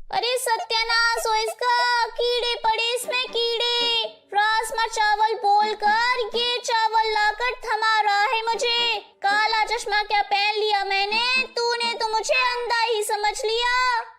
अरे सत्यानाश हो इसका, कीड़े पड़े इसमें कीड़े। राजमा चावल बोलकर ये चावल लाकर थमा रहा है मुझे। काला चश्मा क्या पहन लिया मैंने, तूने तो मुझे अंधा ही समझ लिया।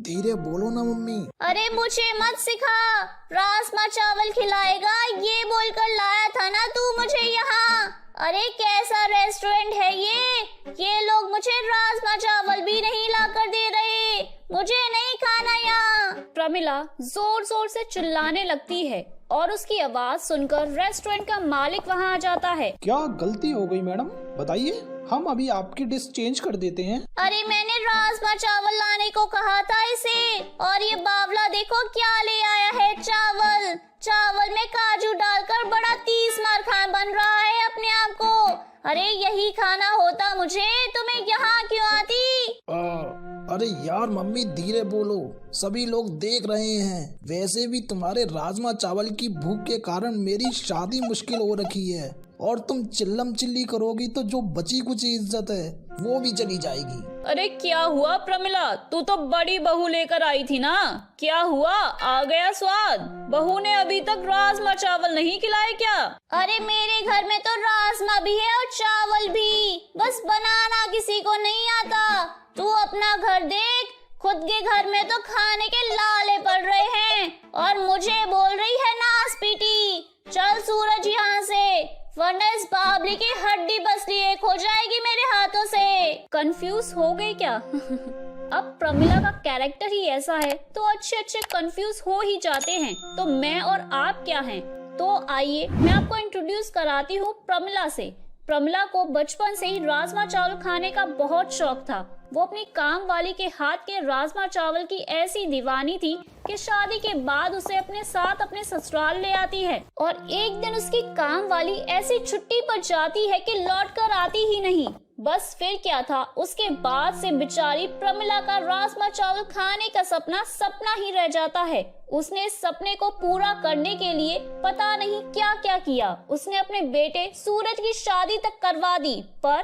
धीरे बोलो ना मम्मी। अरे मुझे मत सिखा, राजमा चावल खिलाएगा ये बोलकर लाया था ना तू मुझे यहाँ। अरे कैसा रेस्टोरेंट है ये लोग मुझे राजमा चावल भी नहीं लाकर दे रहे, मुझे नहीं खाना यहाँ। प्रमिला जोर जोर से चिल्लाने लगती है और उसकी आवाज सुनकर रेस्टोरेंट का मालिक वहाँ आ जाता है। क्या गलती हो गई मैडम, बताइए, हम अभी आपकी डिश चेंज कर देते हैं। अरे मैंने राजमा चावल लाने को कहा था इसे, और ये बावला देखो क्या ले आया है चावल में काजू डालकर बड़ा 30 मार खान बन रहा है अपने आप को। अरे यही खाना होता मुझे तो मैं यहाँ क्यों आती। अरे यार मम्मी धीरे बोलो, सभी लोग देख रहे हैं। वैसे भी तुम्हारे राजमा चावल की भूख के कारण मेरी शादी मुश्किल हो रखी है, और तुम चिल्लम चिल्ली करोगी तो जो बची कुछ इज्जत है वो भी चली जाएगी। अरे क्या हुआ प्रमिला, तू तो बड़ी बहू लेकर आई थी ना, क्या हुआ, आ गया स्वाद? बहू ने अभी तक राजमा चावल नहीं खिलाए क्या? अरे मेरे घर में तो राजमा भी है और चावल भी, बस बनाना किसी को नहीं आता। तू अपना घर देख, खुद के घर में तो खाने के लाले पड़ रहे हैं और मुझे बोल रही है नासपीटी। चल सूरज यहाँ से, वरना इस बावली की हड्डी पसली एक हो जाएगी मेरे हाथों से। कंफ्यूज हो गई क्या? अब प्रमिला का कैरेक्टर ही ऐसा है तो अच्छे कंफ्यूज हो ही जाते हैं, तो मैं और आप क्या हैं? तो आइए मैं आपको इंट्रोड्यूस कराती हूँ प्रमिला से। प्रमिला को बचपन से ही राजमा चावल खाने का बहुत शौक था। वो अपनी काम वाली के हाथ के राजमा चावल की ऐसी दीवानी थी कि शादी के बाद उसे अपने साथ अपने ससुराल ले आती है, और एक दिन उसकी काम वाली ऐसी छुट्टी पर जाती है कि लौट कर आती ही नहीं। बस फिर क्या था, उसके बाद से बेचारी प्रमिला का राजमा चावल खाने का सपना सपना ही रह जाता है। उसने इस सपने को पूरा करने के लिए पता नहीं क्या क्या किया। उसने अपने बेटे सूरज की शादी तक करवा दी, पर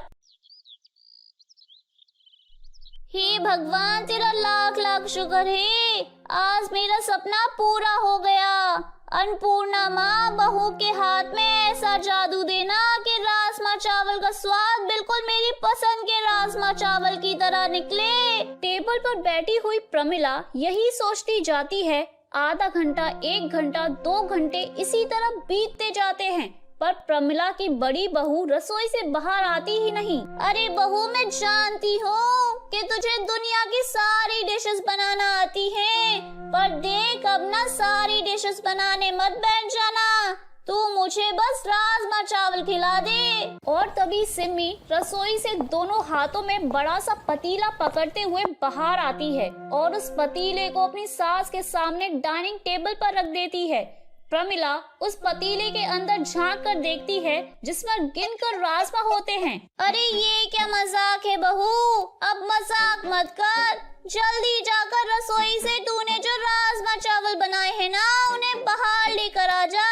हे भगवान तेरा लाख लाख शुक्र है, आज मेरा सपना पूरा हो गया। अन्नपूर्णा माँ, बहू के हाथ में ऐसा जादू देना कि राजमा चावल का स्वाद बिल्कुल मेरी पसंद के राजमा चावल की तरह निकले। टेबल पर बैठी हुई प्रमिला यही सोचती जाती है। आधा घंटा, 1 घंटा, 2 घंटे इसी तरह बीतते जाते हैं, पर प्रमिला की बड़ी बहू रसोई से बाहर आती ही नहीं। अरे बहू, मैं जानती हूँ कि तुझे दुनिया की सारी डिशेस बनाना आती हैं, पर देख अब ना सारी डिशेस बनाने मत बैठ जाना, तू मुझे बस राजमा चावल खिला दे। और तभी सिमी रसोई से दोनों हाथों में बड़ा सा पतीला पकड़ते हुए बाहर आती है और उस पतीले को अपनी सास के सामने डाइनिंग टेबल पर रख देती है। प्रमिला उस पतीले के अंदर झांक कर देखती है जिसमें गिनकर राजमा होते हैं। अरे ये क्या मजाक है बहू, अब मजाक मत कर, जल्दी जाकर रसोई से तूने जो राजमा चावल बनाए हैं ना उन्हें बाहर लेकर आ जा।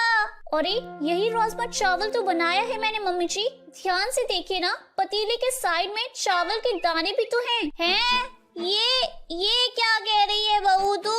अरे यही राजमा चावल तो बनाया है मैंने मम्मी जी, ध्यान से देखिए ना, पतीले के साइड में चावल के दाने भी तो हैं। हैं? ये क्या कह रही है बहू तू?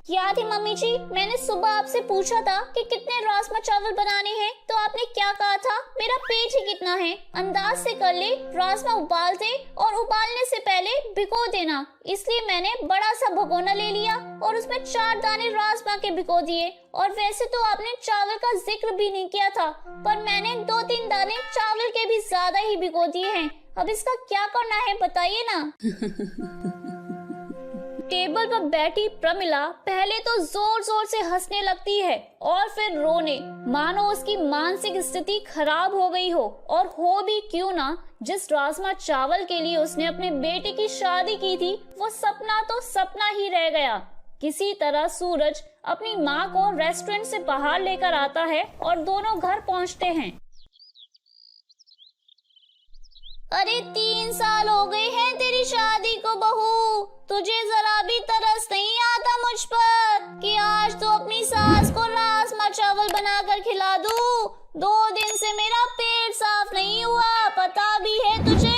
याद है मम्मी जी, मैंने सुबह आपसे पूछा था कि कितने राजमा चावल बनाने हैं, तो आपने क्या कहा था, मेरा पेट ही कितना है, अंदाज से कर ले, राजमा उबाल दे और उबालने से पहले भिगो देना। इसलिए मैंने बड़ा सा भगोना ले लिया और उसमें 4 दाने राजमा के भिगो दिए। और वैसे तो आपने चावल का जिक्र भी नहीं किया था, पर मैंने 2-3 दाने चावल के भी ज्यादा ही भिगो दिए हैं। अब इसका क्या करना है बताइए ना। टेबल पर बैठी प्रमिला पहले तो जोर जोर से हंसने लगती है और फिर रोने, मानो उसकी मानसिक स्थिति खराब हो गई हो। और हो भी क्यों ना, जिस राजमा चावल के लिए उसने अपने बेटे की शादी की थी वो सपना तो सपना ही रह गया। किसी तरह सूरज अपनी माँ को रेस्टोरेंट से बाहर लेकर आता है और दोनों घर पहुँचते हैं। अरे 3 साल हो गए हैं तेरी शादी को बहू, तुझे जरा भी तरस नहीं आता मुझ पर कि आज तो अपनी सास को राजमा चावल बनाकर खिला दूं। 2 दिन से मेरा पेट साफ नहीं हुआ, पता भी है तुझे।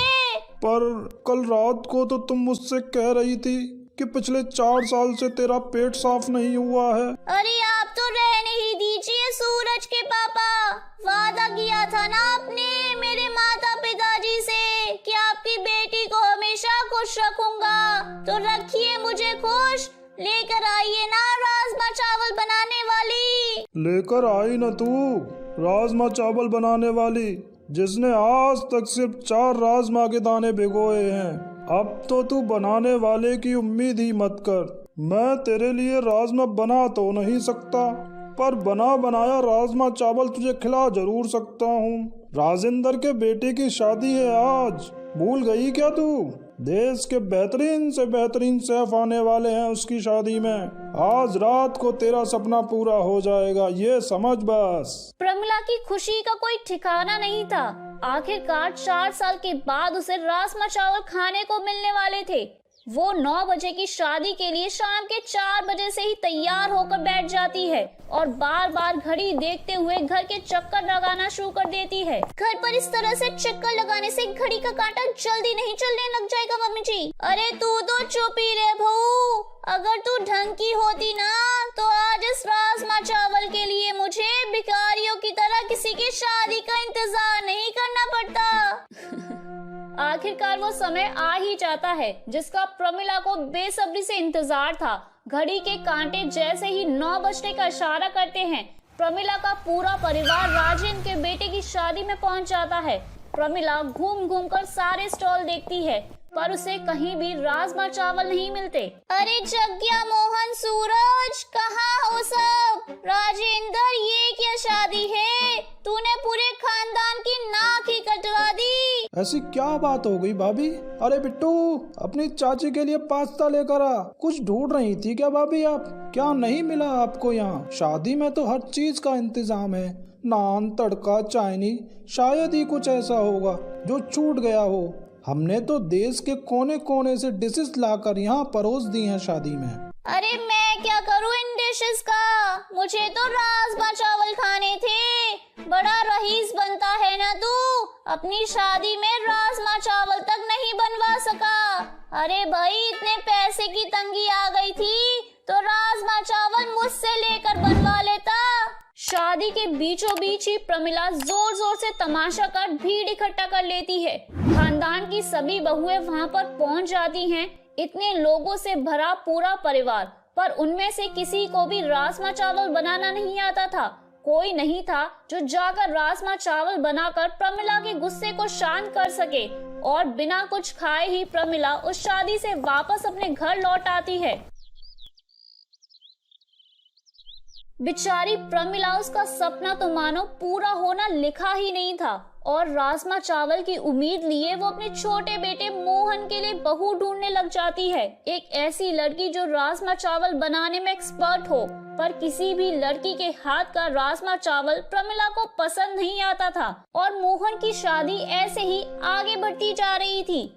पर कल रात को तो तुम मुझसे कह रही थी कि पिछले 4 साल से तेरा पेट साफ नहीं हुआ है। अरे आप तो रहने ही दीजिए सूरज के पापा। वादा किया था ना आपने मेरे माता पिताजी से कि आपकी बेटी को हमेशा खुश रखूंगा, तो रखिए मुझे खुश। लेकर आइए ना राजमा चावल बनाने वाली। लेकर आई न तू राजमा चावल बनाने वाली, जिसने आज तक सिर्फ 4 राजमा के दाने भिगोए हैं। अब तो तू बनाने वाले की उम्मीद ही मत कर। मैं तेरे लिए राजमा बना तो नहीं सकता, पर बना बनाया राजमा चावल तुझे खिला जरूर सकता हूँ। राजेंद्र के बेटे की शादी है आज, भूल गई क्या तू? देश के बेहतरीन से बेहतरीन शेफ आने वाले हैं उसकी शादी में। आज रात को तेरा सपना पूरा हो जाएगा, ये समझ बस। प्रमिला की खुशी का कोई ठिकाना नहीं था। आखिरकार 4 साल के बाद उसे राजमा चावल खाने को मिलने वाले थे। वो 9 बजे की शादी के लिए शाम के 4 बजे से ही तैयार होकर बैठ जाती है और बार बार घड़ी देखते हुए घर के चक्कर लगाना शुरू कर देती है। घर पर इस तरह से चक्कर लगाने से घड़ी का कांटा जल्दी नहीं चलने लग जाएगा मम्मी जी। अरे तू तो चुप ही रह बहू। अगर तू ढंग की होती ना तो आज इस राजमा चावल के लिए मुझे भिखारियों की तरह किसी की शादी का इंतजार नहीं करना पड़ता। आखिरकार वो समय आ ही जाता है जिसका प्रमिला को बेसब्री से इंतजार था। घड़ी के कांटे जैसे ही 9 बजने का इशारा करते हैं, प्रमिला का पूरा परिवार राजेंद्र के बेटे की शादी में पहुंच जाता है। प्रमिला घूम घूम कर सारे स्टॉल देखती है, पर उसे कहीं भी राजमा चावल नहीं मिलते। अरे जग्या, मोहन, सूरज, कहाँ हो सब? राजेंद्र, ये क्या शादी है? तूने पूरे खानदान की नाक ही कटवा दी। ऐसी क्या बात हो गई भाभी? अरे बिट्टू, अपनी चाची के लिए पास्ता लेकर आ। कुछ ढूंढ रही थी क्या भाभी आप? क्या नहीं मिला आपको यहाँ? शादी में तो हर चीज का इंतजाम है, नान, तड़का, चाइनीज। शायद ही कुछ ऐसा होगा जो छूट गया हो। हमने तो देश के कोने कोने से डिशेस लाकर यहाँ परोस दी हैं शादी में। अरे मैं क्या करूँ इन डिशेस का? मुझे तो राजमा चावल खाने थे। बड़ा रईस बनता है ना तू, अपनी शादी में राजमा चावल तक नहीं बनवा सका। अरे भाई, इतने पैसे की तंगी आ गई थी तो राजमा चावल मुझसे लेकर बनवा लेता। शादी के बीचों बीच ही प्रमिला जोर जोर से तमाशा कर भीड़ इकट्ठा कर लेती है। खानदान की सभी बहुएं वहां पर पहुंच जाती हैं। इतने लोगों से भरा पूरा परिवार, पर उनमें से किसी को भी राजमा चावल बनाना नहीं आता था। कोई नहीं था जो जाकर राजमा चावल बनाकर प्रमिला के गुस्से को शांत कर सके। और बिना कुछ खाए ही प्रमिला उस शादी से वापस अपने घर लौट आती है। बेचारी प्रमिला, उसका सपना तो मानो पूरा होना लिखा ही नहीं था और राजमा चावल की उम्मीद लिए वो अपने छोटे बेटे मोहन के लिए बहू ढूंढने लग जाती है। एक ऐसी लड़की जो राजमा चावल बनाने में एक्सपर्ट हो, पर किसी भी लड़की के हाथ का राजमा चावल प्रमिला को पसंद नहीं आता था और मोहन की शादी ऐसे ही आगे बढ़ती जा रही थी।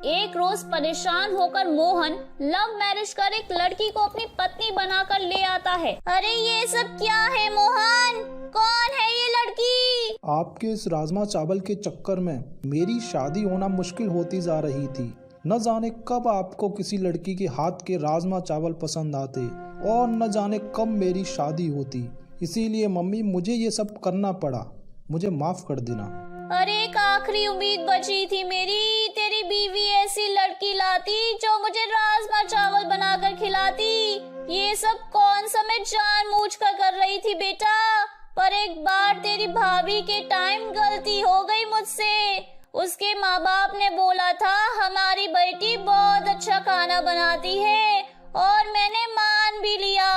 एक रोज परेशान होकर मोहन लव मैरिज कर एक लड़की को अपनी पत्नी बनाकर ले आता है। अरे ये सब क्या है मोहन? कौन है ये लड़की? आपके इस राजमा चावल के चक्कर में मेरी शादी होना मुश्किल होती जा रही थी। न जाने कब आपको किसी लड़की के हाथ के राजमा चावल पसंद आते और न जाने कब मेरी शादी होती। इसीलिए मम्मी, मुझे ये सब करना पड़ा। मुझे माफ कर देना। अरे एक आखिरी उम्मीद बची थी मेरी, तेरी बीवी ऐसी लड़की लाती जो मुझे राजमा चावल बनाकर खिलाती। ये सब कौन सा मैं जानबूझकर कर रही थी बेटा, पर एक बार तेरी भाभी के टाइम गलती हो गई मुझसे। उसके माँ बाप ने बोला था हमारी बेटी बहुत अच्छा खाना बनाती है और मैंने मान भी लिया,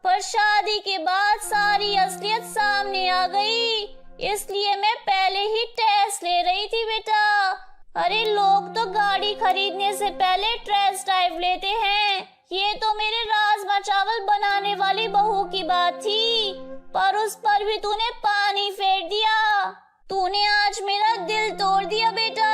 पर शादी के बाद सारी असलियत सामने आ गई। इसलिए मैं पहले ही टेस्ट ले रही थी बेटा। अरे लोग तो गाड़ी खरीदने से पहले टेस्ट ड्राइव लेते हैं। ये तो मेरे राजमा चावल बनाने वाली बहू की बात थी, पर उस पर भी तूने पानी फेर दिया। तूने आज मेरा दिल तोड़ दिया बेटा।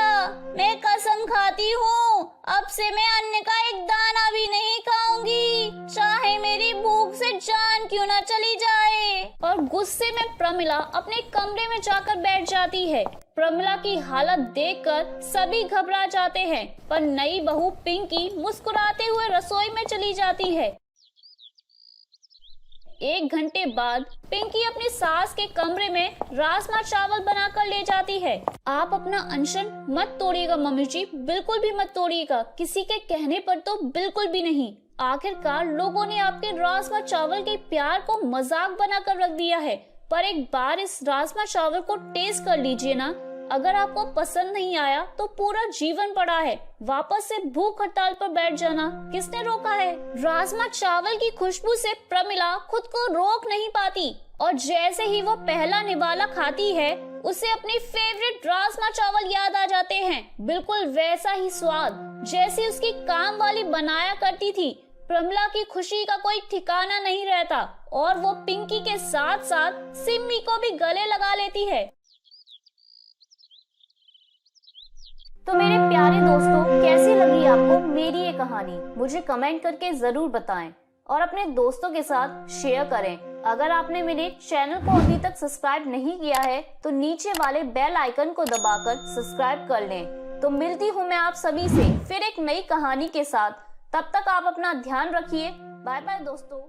मैं कसम खाती हूँ, अब से मैं अन्न का एक दाना भी नहीं खाऊंगी, चाहे मेरी भूख से जान क्यों न चली जाए। और गुस्से में प्रमिला अपने कमरे में जाकर बैठ जाती है। प्रमिला की हालत देखकर सभी घबरा जाते हैं, पर नई बहू पिंकी मुस्कुराते हुए रसोई में चली जाती है। 1 घंटे बाद पिंकी अपनी सास के कमरे में राजमा चावल बनाकर ले जाती है। आप अपना अनशन मत तोड़िएगा मम्मी जी, बिल्कुल भी मत तोड़िएगा, किसी के कहने पर तो बिल्कुल भी नहीं। आखिरकार लोगों ने आपके राजमा चावल के प्यार को मजाक बनाकर रख दिया है, पर एक बार इस राजमा चावल को टेस्ट कर लीजिए ना। अगर आपको पसंद नहीं आया तो पूरा जीवन पड़ा है, वापस से भूख हड़ताल पर बैठ जाना, किसने रोका है। राजमा चावल की खुशबू से प्रमिला खुद को रोक नहीं पाती और जैसे ही वो पहला निवाला खाती है उसे अपनी फेवरेट राजमा चावल याद आ जाते हैं। बिल्कुल वैसा ही स्वाद जैसी उसकी काम वाली बनाया करती थी। प्रमिला की खुशी का कोई ठिकाना नहीं रहता और वो पिंकी के साथ साथ सिम्मी को भी गले लगा लेती है। तो मेरे प्यारे दोस्तों, कैसी लगी आपको मेरी ये कहानी, मुझे कमेंट करके जरूर बताएं और अपने दोस्तों के साथ शेयर करें। अगर आपने मेरे चैनल को अभी तक सब्सक्राइब नहीं किया है तो नीचे वाले बेल आइकन को दबाकर सब्सक्राइब कर लें। तो मिलती हूँ मैं आप सभी से फिर एक नई कहानी के साथ। तब तक आप अपना ध्यान रखिए। बाय बाय दोस्तों।